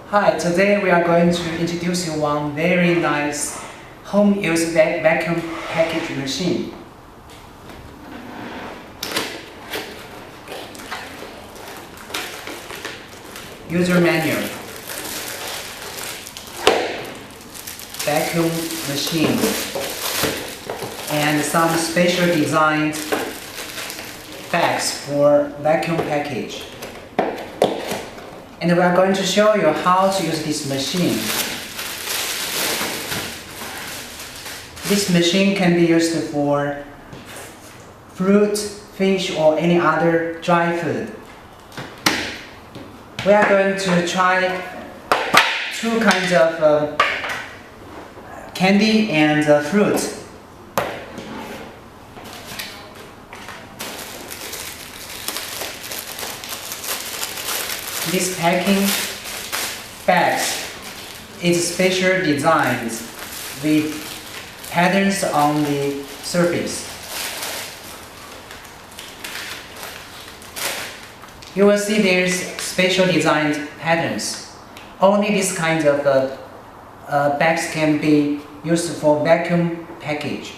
Hi, today we are going to introduce you one very nice home-use vacuum package machine. User manual, vacuum machine, and some special designed bags for vacuum package. And we are going to show you how to use this machine. This machine can be used for fruit, fish, or any other dry food. We are going to try two kinds of candy and fruit. This packing bags is special designed with patterns on the surface. You will see there's special designed patterns. Only this kind of bags can be used for vacuum package.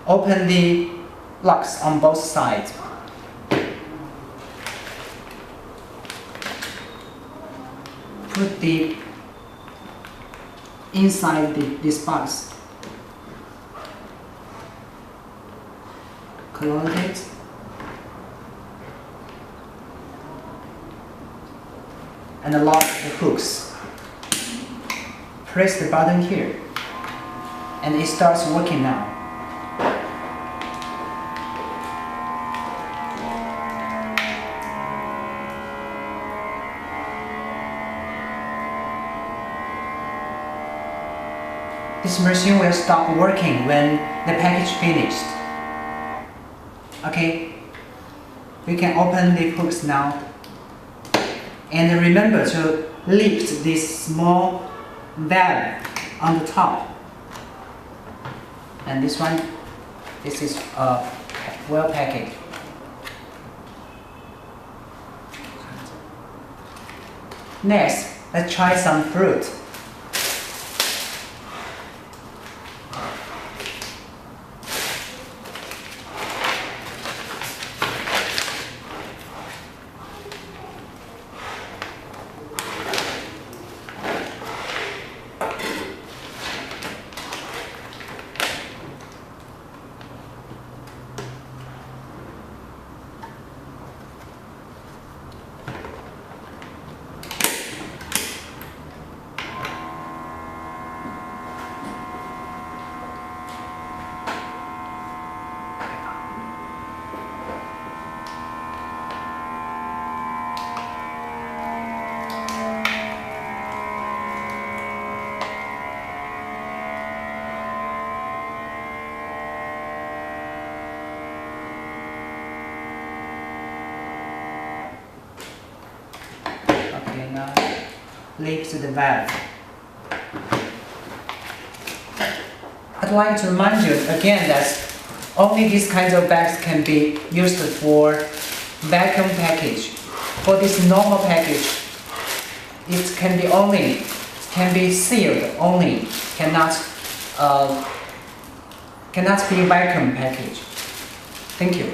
Open the locks on both sides. Put the inside this box. Close it. And lock the hooks. Press the button here. And it starts working now. This machine will stop working when the package finished. Okay, we can open the hooks now. And remember to lift this small valve on the top. And this one, this is well packaged. Next, let's try some fruit. Okay, now lift the valve. I'd like to remind you again that only these kinds of bags can be used for vacuum package. For this normal package, it can be sealed only, cannot be vacuum package. Thank you.